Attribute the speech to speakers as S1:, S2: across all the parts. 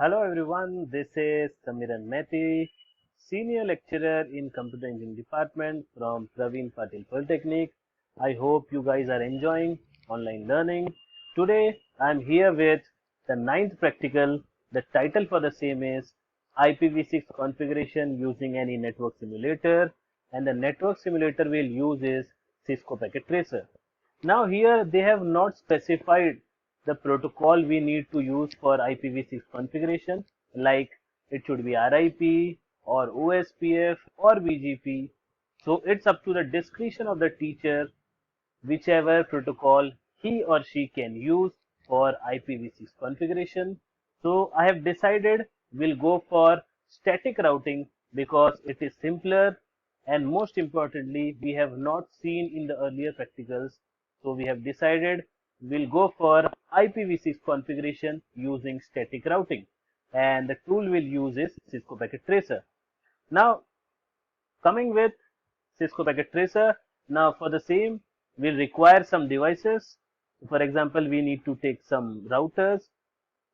S1: Hello everyone, this is Samiran Methi, Senior Lecturer in Computer Engineering Department from Praveen Patil Polytechnic. I hope you guys are enjoying online learning. Today I am here with the ninth practical. The title for the same is IPv6 configuration using any network simulator, and the network simulator we'll use is Cisco Packet Tracer. Now here they have not specified the protocol we need to use for IPv6 configuration, like it should be RIP or OSPF or BGP. So it's up to the discretion of the teacher whichever protocol he or she can use for IPv6 configuration. So I have decided we'll go for static routing because it is simpler, and most importantly we have not seen in the earlier practicals. So we have decided we'll go for IPv6 configuration using static routing, and the tool we'll use is Cisco Packet Tracer. Now coming with Cisco Packet Tracer, now for the same we'll require some devices. For example, we need to take some routers.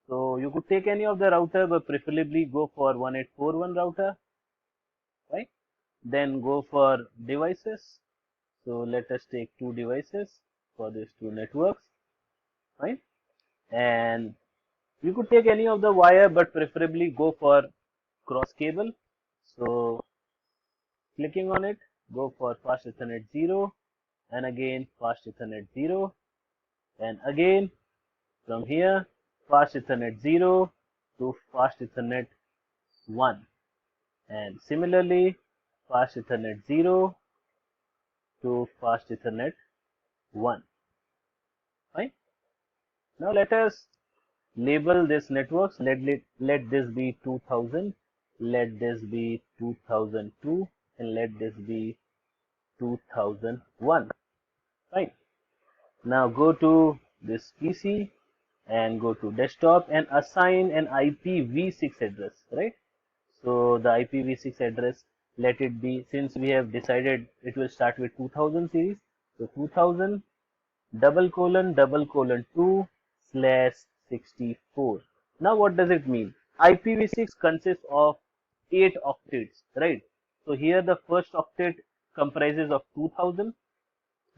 S1: So you could take any of the router, but preferably go for 1841 router, right? Then go for devices. So let us take two devices for these two networks, right? And you could take any of the wire, but preferably go for cross cable. So clicking on it, go for fast Ethernet 0, and again fast Ethernet 0, and again from here fast Ethernet 0 to fast Ethernet 1, and similarly fast Ethernet 0 to fast Ethernet 1, right? Now let us label this networks. Let this be 2000, let this be 2002, and let this be 2001, right? Now go to this PC and go to desktop and assign an IPv6 address, right? So the IPv6 address, let it be, since we have decided it will start with 2000 series, so 2000 ;2 /64. Now what does it mean? IPv6 consists of 8 octets, right? So here the first octet comprises of 2000,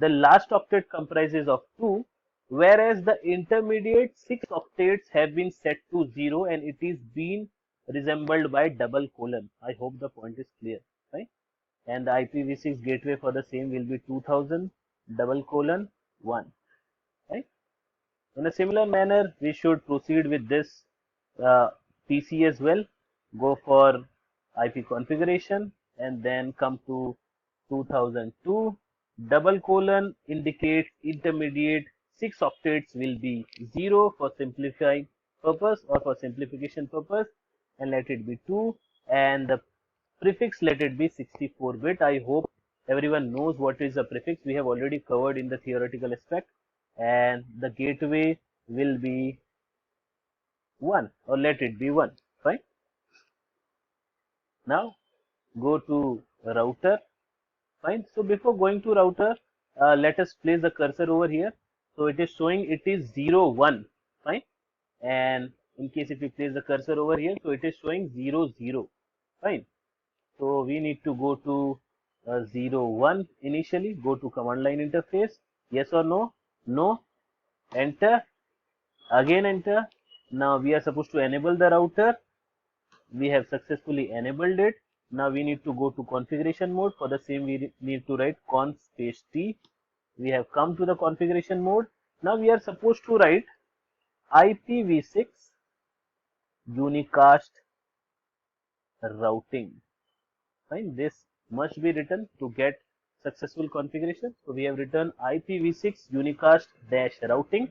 S1: the last octet comprises of 2, whereas the intermediate 6 octets have been set to 0 and it is being resembled by double colon. I hope the point is clear, right? And the IPv6 gateway for the same will be 2000 ;1, right? In a similar manner, we should proceed with this PC as well. Go for IP configuration and then come to 2002 indicates intermediate 6 octets will be 0 for simplifying purpose or for simplification purpose, and let it be 2, and the prefix let it be 64-bit. I hope everyone knows what is a prefix. We have already covered in the theoretical aspect, and the gateway will be 1, or let it be 1, fine. Now go to router. Fine. So before going to router, let us place the cursor over here. So it is showing it is 0, 1. Fine. And in case if we place the cursor over here, so it is showing 0, 0. Fine. So we need to go to 0, 1 initially. Go to command line interface. Yes or no? No. Enter. Again enter. Now we are supposed to enable the router. We have successfully enabled it. Now we need to go to configuration mode. For the same we need to write conf space t. We have come to the configuration mode. Now we are supposed to write IPv6 unicast routing. Fine. This must be written to get successful configuration. So we have written IPv6 unicast dash routing.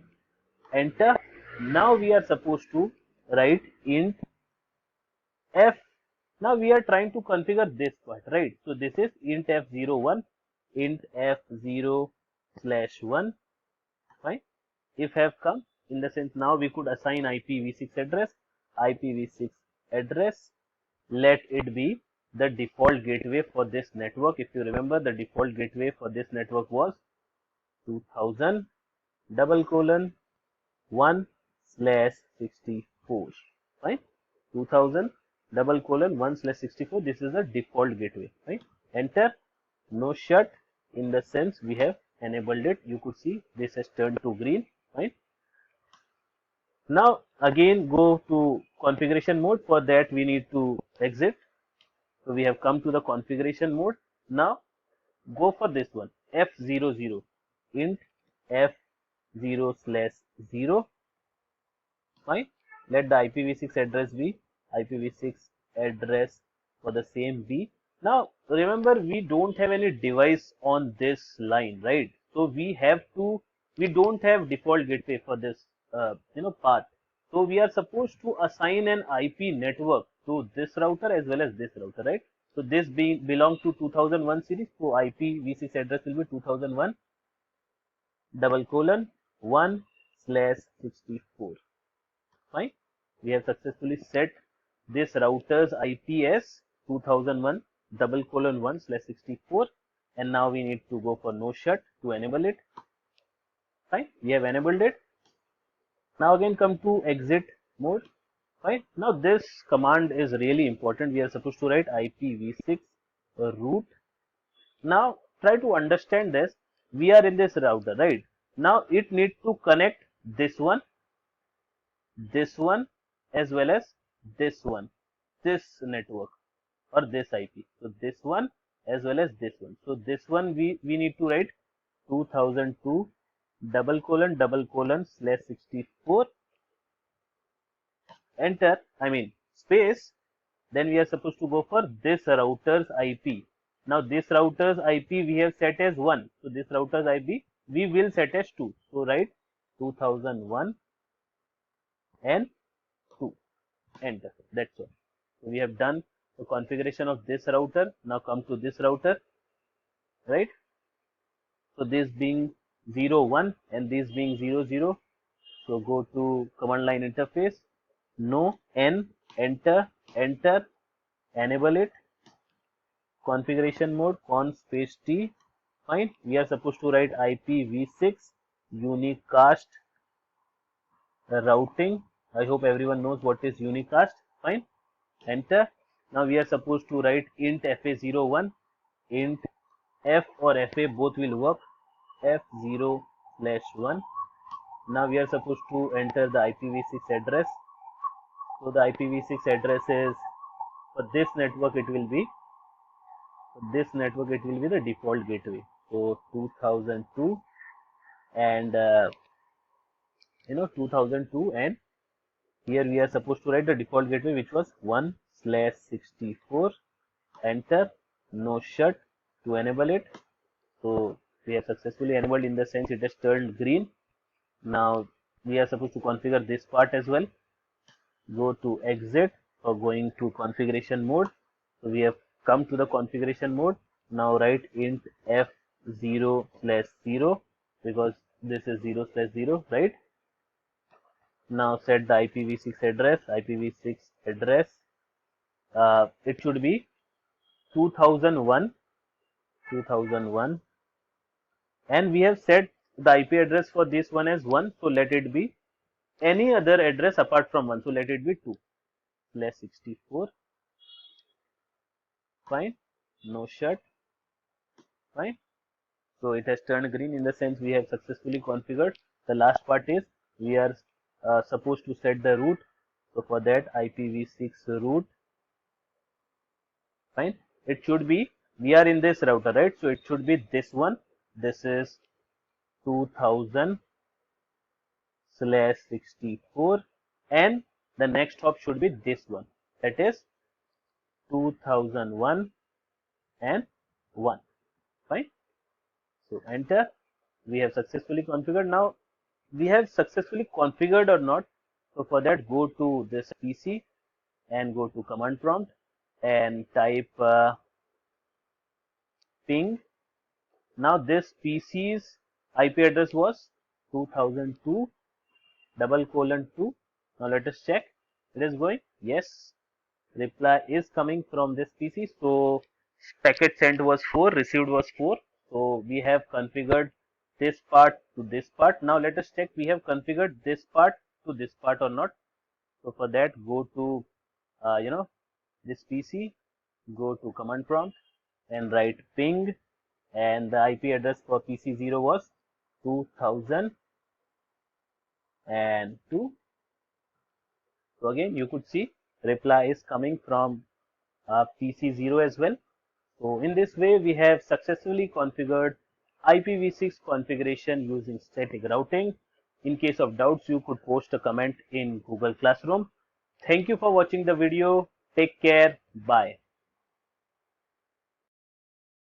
S1: Enter. Now we are supposed to write int f. Now we are trying to configure this part, right? So this is int f01, int f0/1, fine. If have come, in the sense now we could assign IPv6 address. IPv6 address, let it be the default gateway for this network. If you remember, the default gateway for this network was 2000 ;1/64, fine. 2000:1/64. This is the default gateway, right? Enter. No shut, in the sense we have enabled it. You could see this has turned to green, right? Now again go to configuration mode. For that we need to exit. So we have come to the configuration mode. Now go for this one, F00, int F0/0. Fine. Let the IPv6 address be IPv6 address for the same B. Now remember, we don't have any device on this line, right? So we don't have default gateway for this path. So we are supposed to assign an IP network to this router as well as this router, right? So this belongs to 2001 series. So IPv6 address will be 2001:1/64. Fine. We have successfully set this router's IP as 2001:1/64, and now we need to go for no shut to enable it. Fine. We have enabled it. Now again come to exit mode. Fine. Now this command is really important. We are supposed to write IPv6 root. Now try to understand this. We are in this router, right? Now it needs to connect this one as well as this one, this network or this IP. So this one as well as this one. So this one we need to write 2002:///64. Enter, space. Then we are supposed to go for this router's IP. Now this router's IP we have set as 1. So this router's IP we will set as 2. So write 2001 and 2. Enter. That's all. So we have done the configuration of this router. Now come to this router, right? So this being 01 and this being 00. So go to command line interface. No N, enter, enable it. Configuration mode, conf space T. Fine. We are supposed to write IPv6 unicast routing. I hope everyone knows what is unicast. Fine. Enter. Now we are supposed to write int FA01, int F or FA both will work, F0/1. Now we are supposed to enter the IPv6 address. So the IPv6 address is, for this network it will be the default gateway. So 2002 and 2002, and here we are supposed to write the default gateway, which was 1/64. Enter. No shut to enable it. So we have successfully enabled, in the sense it has turned green. Now we are supposed to configure this part as well. Go to exit for going to configuration mode. So we have come to the configuration mode. Now write int F0/0, because this is 0/0, right? Now set the IPv6 address. It should be 2001, and we have set the IP address for this one as 1. So let it be any other address apart from 1. So let it be 2/64. Fine. No shut. Fine. So it has turned green, in the sense we have successfully configured. The last part is we are supposed to set the root. So for that, IPv6 root. Fine. It should be, we are in this router, right? So it should be this one. This is 2000/64, and the next hop should be this one, that is 2001 and 1. Fine. So enter. We have successfully configured. Now we have successfully configured or not. So for that, go to this PC and go to command prompt and type ping. Now this PC's IP address was 2002:2. Now let us check. It is going. Yes. Reply is coming from this PC. So packet sent was 4, received was 4. So we have configured this part to this part. Now let us check we have configured this part to this part or not. So for that, go to this PC, go to command prompt and write ping, and the IP address for PC0 was 2002. So again, you could see reply is coming from PC0 as well. So in this way, we have successfully configured IPv6 configuration using static routing. In case of doubts, you could post a comment in Google Classroom. Thank you for watching the video. Take care. Bye.